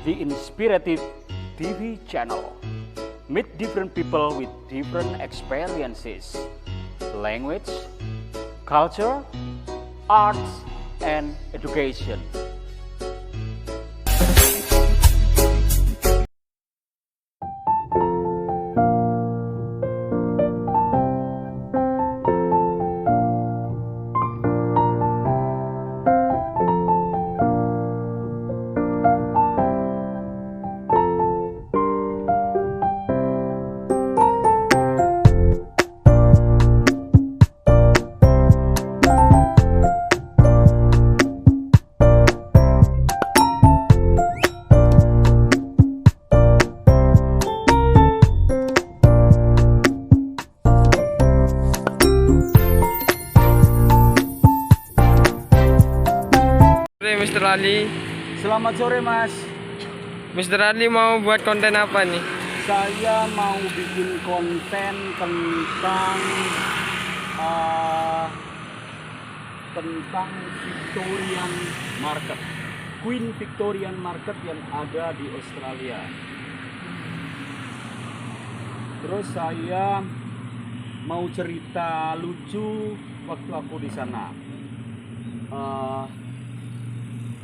the Inspirative TV channel. Meet different people with different experiences, language, culture, arts, and education. Mr. Ali. Selamat sore Mas. Mr. Ali mau buat konten apa nih? Saya mau bikin konten tentang Victorian Market, Queen Victorian Market yang ada di Australia. Terus saya mau cerita lucu waktu aku di sana.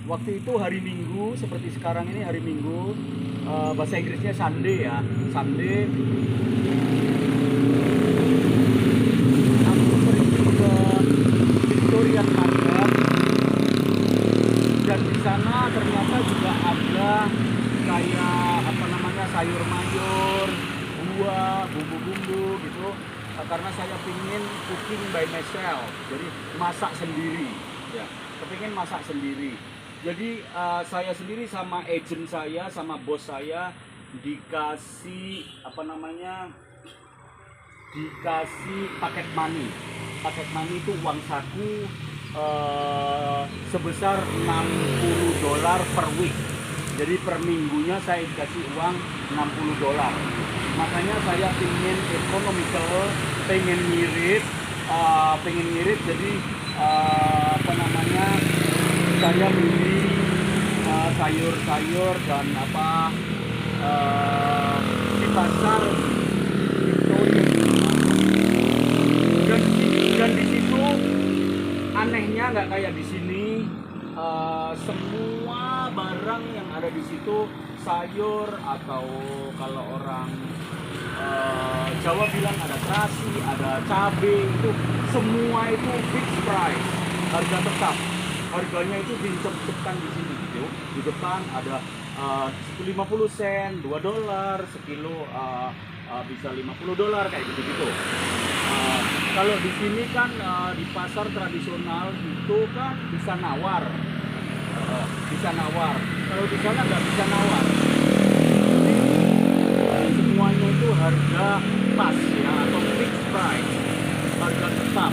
Waktu itu hari Minggu, seperti sekarang ini hari Minggu, bahasa Inggrisnya Sunday ya, Sunday. Aku pergi ke Victorian Market dan di sana ternyata juga ada kayak sayur mayur, buah, bumbu-bumbu gitu. Karena saya pingin cooking by myself, jadi masak sendiri, ya, kepingin masak sendiri. Jadi saya sendiri sama agent saya, sama bos saya dikasih dikasih paket money. Paket money itu uang saku sebesar $60 per week. Jadi per minggunya saya dikasih uang $60. Makanya saya pengen economical, pengen ngirit, jadi saya beli sayur-sayur dan di pasar Victoria. Dan di situ anehnya nggak kayak di sini, semua barang yang ada di situ, sayur atau kalau orang Jawa bilang ada terasi, ada cabai, itu semua itu fixed price, harga tetap. Harganya itu ditetapkan di sini gitu. Di depan ada 50 sen, $2, sekilo bisa $50 kayak gitu-gitu. Kalau di sini kan di pasar tradisional itu kan bisa nawar. Kalau di sana nggak bisa nawar. Jadi semuanya itu harga pas ya, atau fixed price, harga tetap.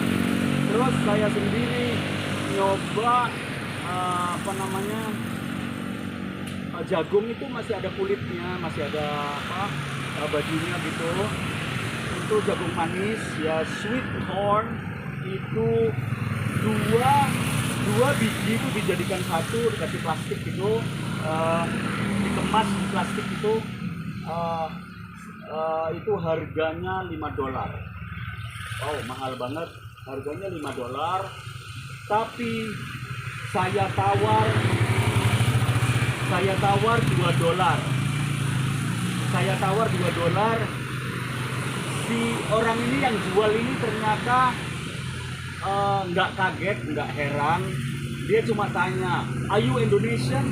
Terus saya sendiri nyoba jagung itu masih ada kulitnya, masih ada bajunya gitu. Itu jagung manis ya, sweet corn itu dua biji itu dijadikan satu, dikasih plastik gitu, dikemas di plastik itu harganya $5. Oh, mahal banget, harganya $5. Tapi saya tawar $2. Si orang ini yang jual ini ternyata nggak kaget, nggak heran. Dia cuma tanya, "Are you Indonesian?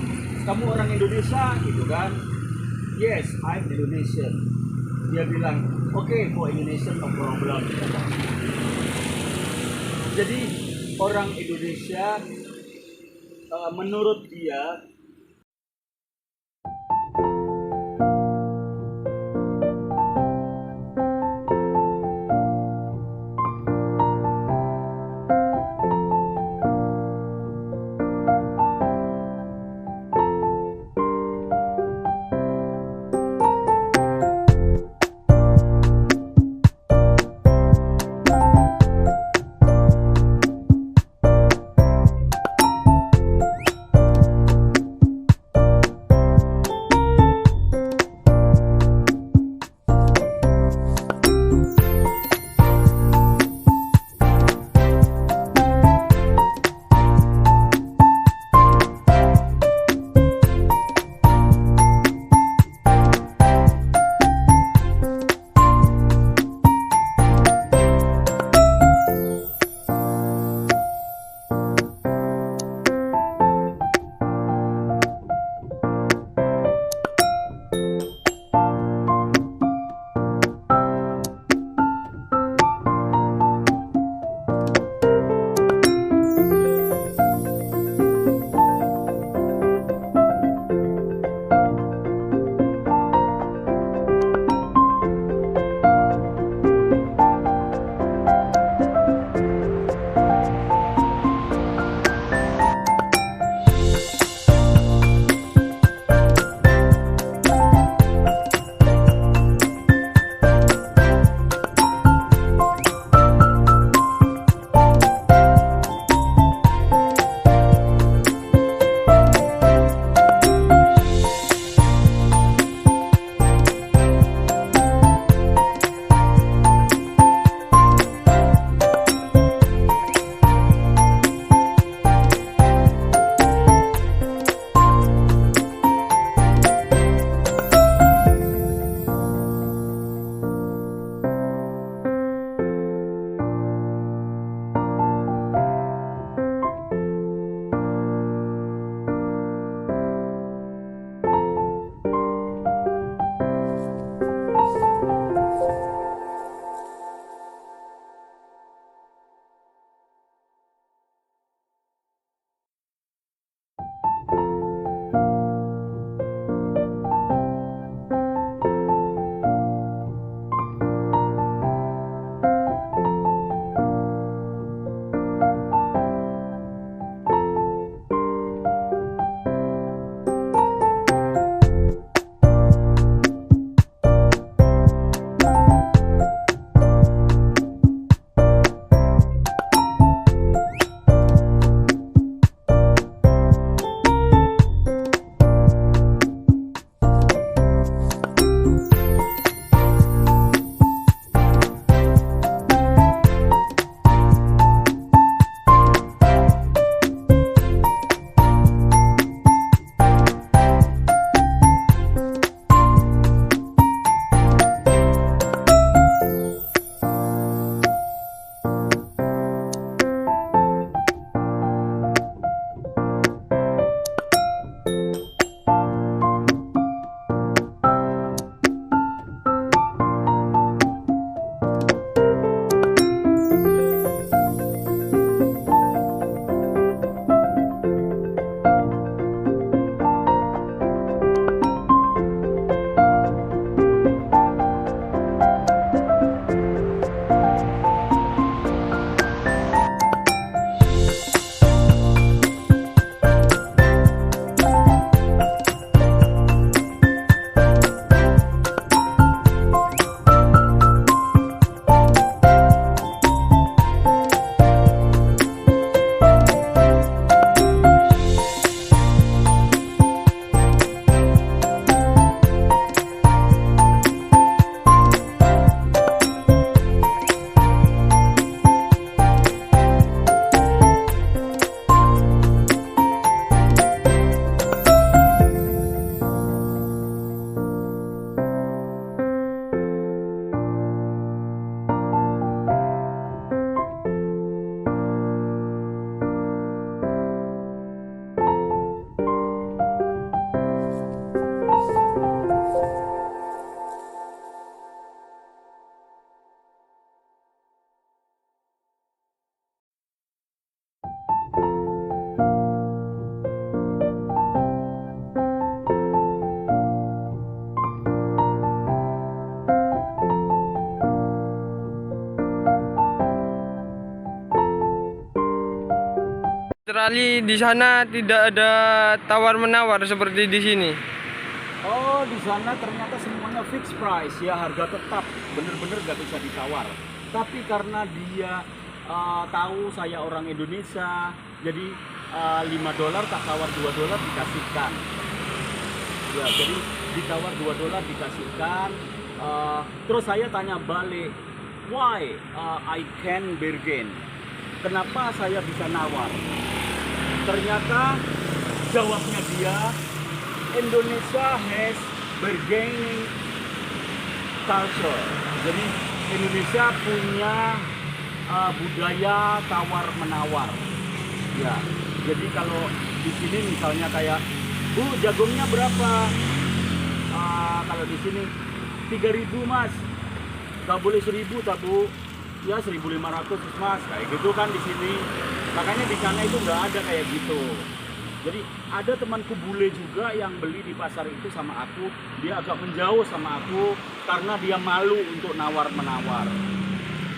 Kamu orang Indonesia?" gitu kan. "Yes, I'm Indonesian." Dia bilang, "Okay, for Indonesian no problem." Jadi orang Indonesia menurut dia Australia di sana tidak ada tawar-menawar seperti di sini. Oh, di sana ternyata semuanya fixed price ya, harga tetap, bener-bener gak bisa ditawar. Tapi karena dia tahu saya orang Indonesia, jadi $5 tak tawar $2 dikasihkan. Ya, jadi ditawar $2 dikasihkan. Terus saya tanya balik, why I can bargain? Kenapa saya bisa nawar? Ternyata jawabnya dia, Indonesia has bargaining culture. Jadi Indonesia punya budaya tawar menawar. Ya, jadi kalau di sini misalnya kayak, Bu, jagungnya berapa? Kalau di sini 3.000 Mas. Gak boleh 1.000 tak Bu? Ya 1.500 Mas. Kayak gitu kan di sini. Makanya di sana itu nggak ada kayak gitu. Jadi ada temanku bule juga yang beli di pasar itu sama aku, dia agak menjauh sama aku karena dia malu untuk nawar-menawar.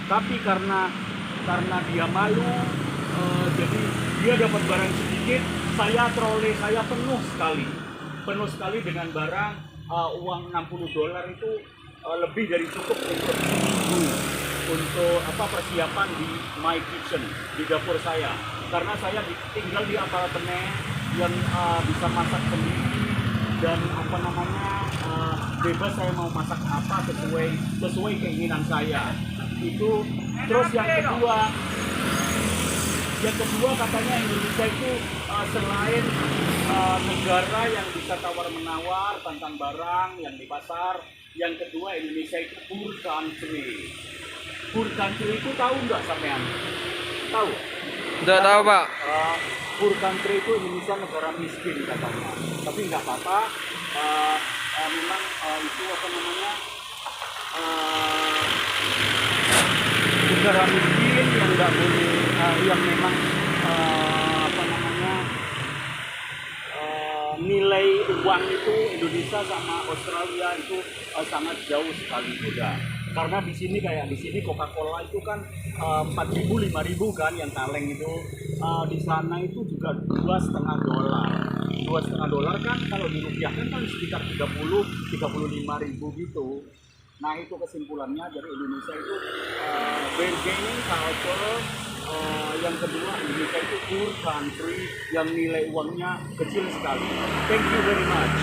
Tapi karena dia malu, jadi dia dapat barang sedikit, troli saya penuh sekali dengan barang, uang $60 itu lebih dari cukup untuk seminggu untuk persiapan di my kitchen, di dapur saya. Karena saya tinggal di apartemen yang bisa masak sendiri dan bebas saya mau masak apa sesuai keinginan saya. Itu terus yang kedua katanya Indonesia itu selain negara yang bisa tawar menawar tentang barang yang di pasar, yang kedua Indonesia itu poor country. Poor country itu tahu nggak sampean? Tahu? Tidak tahu Pak. Poor country itu Indonesia negara miskin katanya. Tapi nggak apa-apa. Memang itu negara miskin yang nggak boleh, yang memang nilai uang itu Indonesia sama Australia itu sangat jauh sekali beda. Karena di sini Coca-Cola itu kan 4.000 5.000 kan yang kaleng itu. Di sana itu juga $2,5 kan kalau dirupiahkan kan sekitar 35.000 gitu. Nah itu kesimpulannya dari Indonesia itu bargaining culture, yang kedua Indonesia itu poor country yang nilai uangnya kecil sekali. Thank you very much.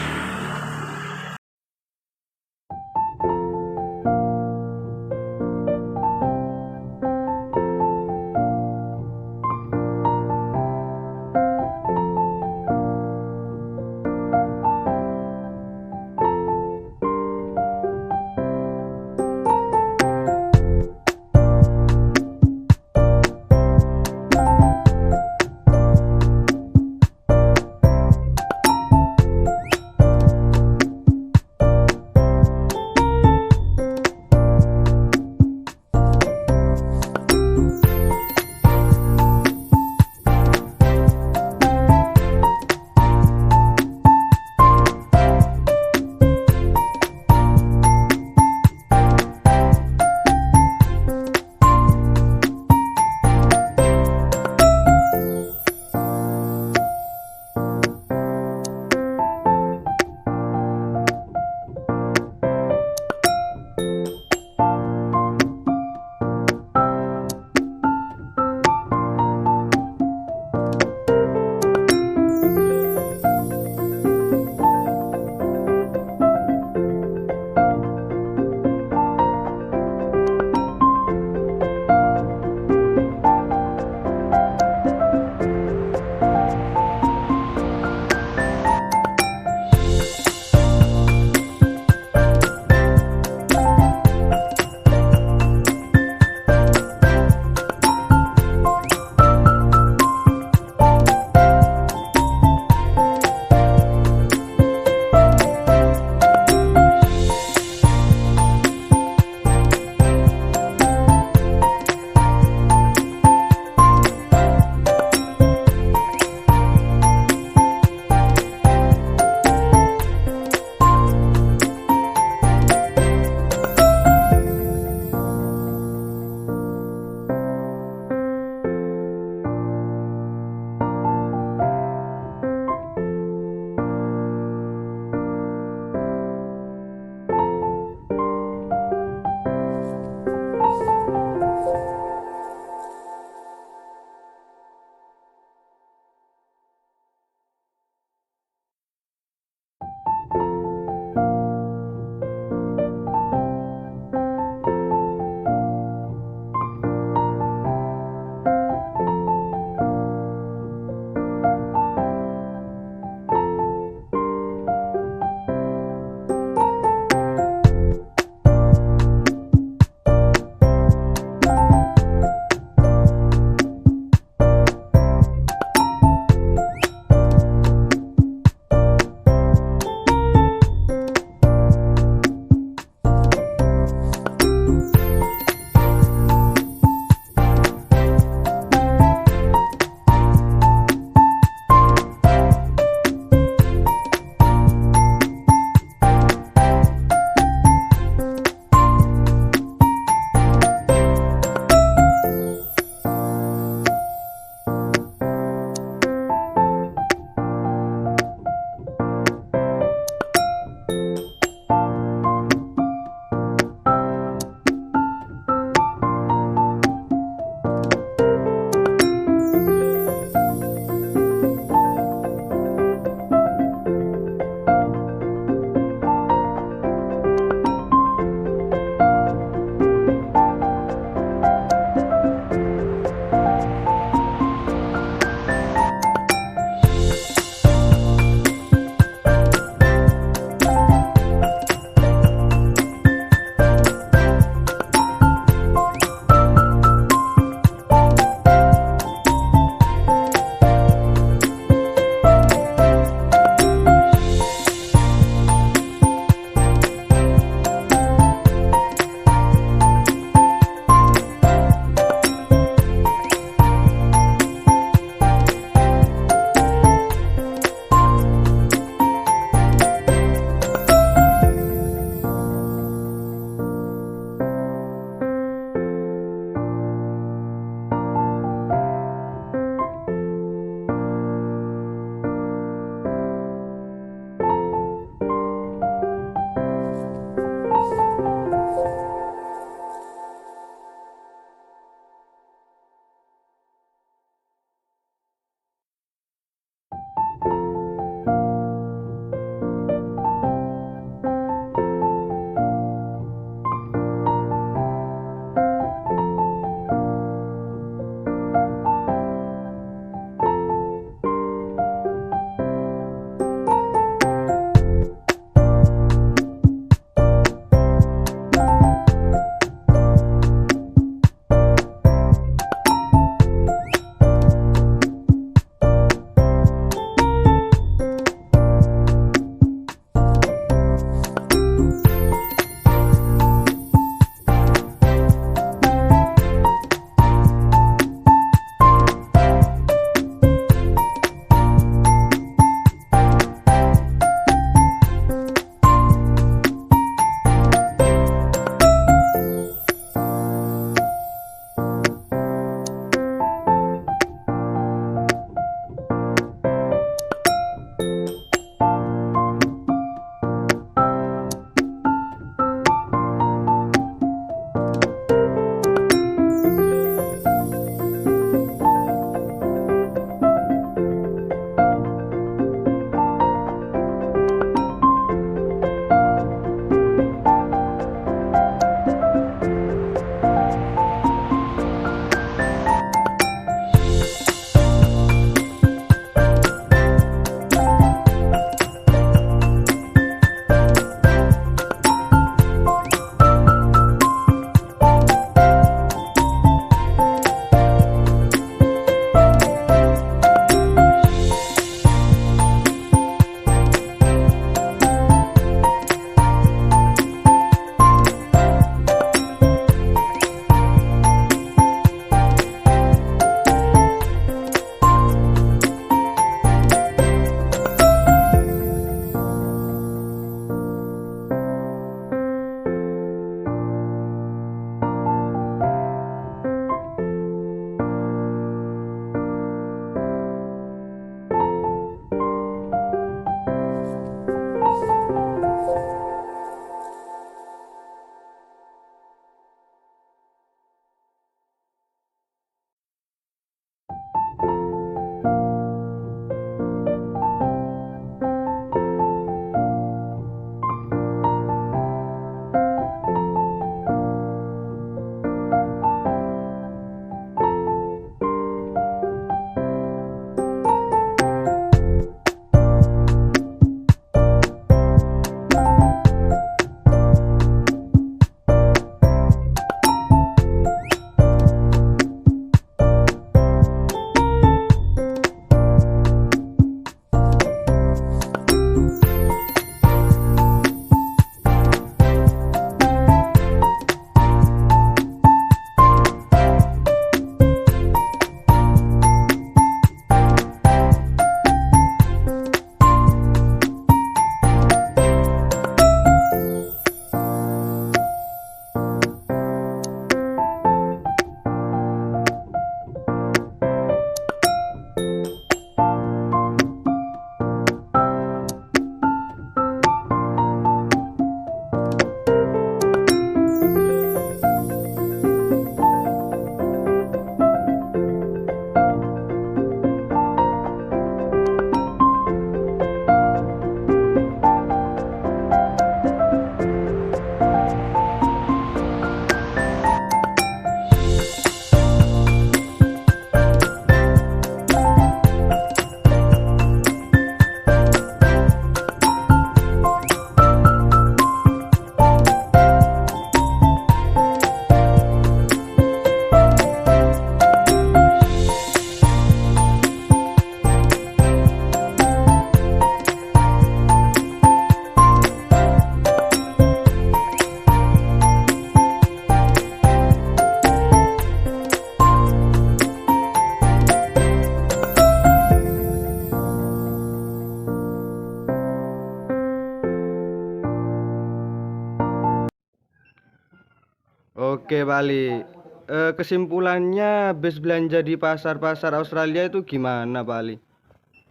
Oke, Pak Ali. Kesimpulannya habis belanja di pasar-pasar Australia itu gimana, Pak Ali?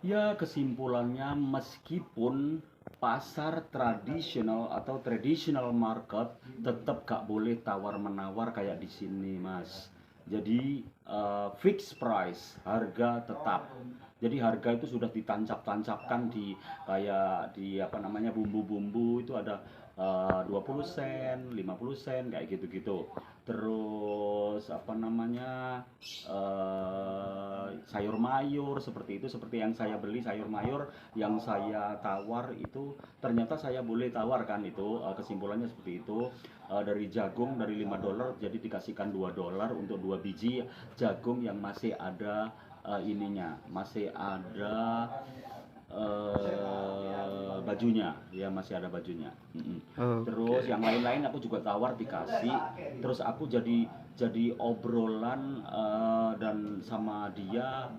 Ya, kesimpulannya meskipun pasar tradisional atau traditional market tetap gak boleh tawar-menawar kayak di sini, Mas. Jadi fixed price, harga tetap. Jadi harga itu sudah ditancap-tancapkan di kayak di apa namanya bumbu-bumbu itu ada 20 sen, 50 sen kayak gitu-gitu. Terus apa namanya sayur mayur seperti itu, seperti yang saya beli sayur mayur yang saya tawar itu ternyata saya boleh tawarkan itu kesimpulannya seperti itu. Dari jagung dari $5 jadi dikasihkan $2 untuk 2 biji jagung yang masih ada ininya masih ada bajunya ya masih ada bajunya. Terus Oke. yang lain-lain aku juga tawar dikasih, terus aku jadi obrolan dan sama dia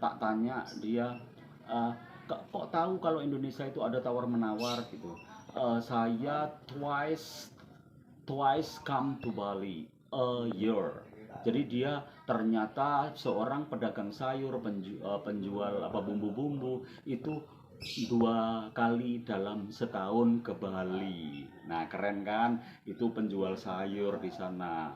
tak tanya dia kok tahu kalau Indonesia itu ada tawar menawar gitu. Saya twice come to Bali a year. Jadi dia ternyata seorang pedagang sayur, penjual apa bumbu-bumbu itu 2 kali dalam setahun ke Bali. Nah keren kan? Itu penjual sayur di sana.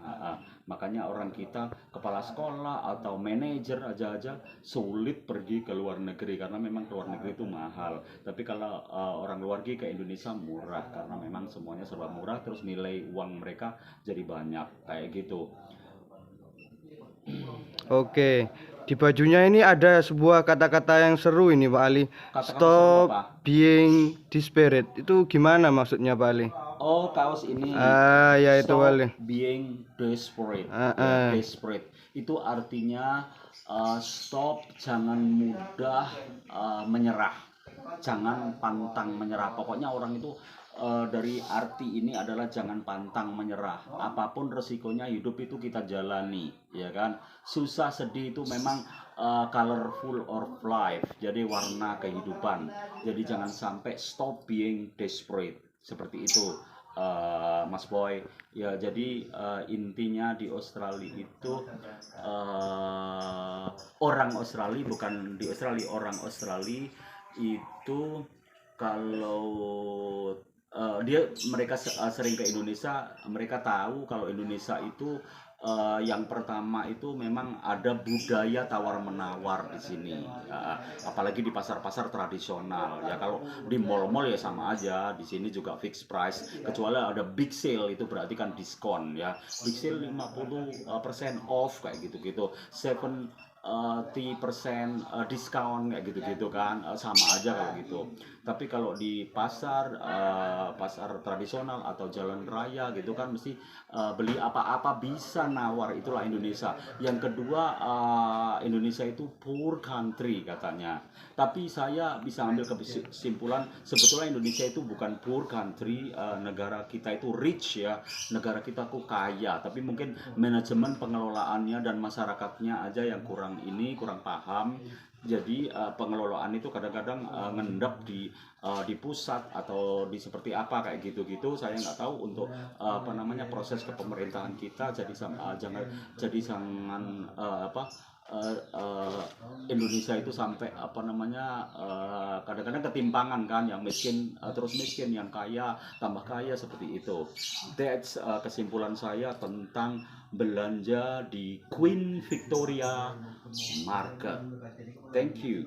Makanya orang kita kepala sekolah atau manajer aja sulit pergi ke luar negeri karena memang ke luar negeri itu mahal. Tapi kalau orang luar negeri ke Indonesia murah karena memang semuanya serba murah, terus nilai uang mereka jadi banyak kayak gitu. Oke. Di bajunya ini ada sebuah kata-kata yang seru ini, Pak Ali. Kata-kata seru Stop apa? being desperate. Itu gimana maksudnya, Pak Ali? Oh, kaos ini Ya itu, Pak Ali. stop being desperate. Ah, Ya, ah. desperate. Itu artinya stop, jangan mudah menyerah. Jangan pantang menyerah. Pokoknya orang itu dari arti ini adalah jangan pantang menyerah. Apapun resikonya hidup itu kita jalani, ya kan? Susah sedih itu memang colorful of life. Jadi warna kehidupan. Jadi jangan sampai stop being desperate. Seperti itu. Mas Boy ya jadi intinya di Australia itu orang Australia bukan di Australia orang Australia itu kalau mereka sering ke Indonesia mereka tahu kalau Indonesia itu yang pertama itu memang ada budaya tawar menawar di sini ya, apalagi di pasar-pasar tradisional ya kalau di mall-mall ya sama aja di sini juga fixed price kecuali ada big sale itu berarti kan diskon ya big sale 50% off kayak gitu-gitu 30% diskon kayak gitu-gitu kan sama aja kalau gitu tapi kalau di pasar tradisional atau jalan raya gitu kan mesti beli apa-apa bisa nawar itulah Indonesia. Yang kedua Indonesia itu poor country katanya. Tapi saya bisa ambil kesimpulan sebetulnya Indonesia itu bukan poor country, negara kita itu rich ya, negara kita tuh kaya. Tapi mungkin manajemen pengelolaannya dan masyarakatnya aja yang kurang paham. Jadi pengelolaan itu kadang-kadang ngendap di pusat atau di seperti apa kayak gitu-gitu saya nggak tahu untuk apa namanya proses kepemerintahan kita jangan jadi sangat Indonesia itu sampai apa namanya kadang-kadang ketimpangan kan yang miskin terus miskin yang kaya tambah kaya seperti itu. That's kesimpulan saya tentang belanja di Queen Victoria Market. Thank you.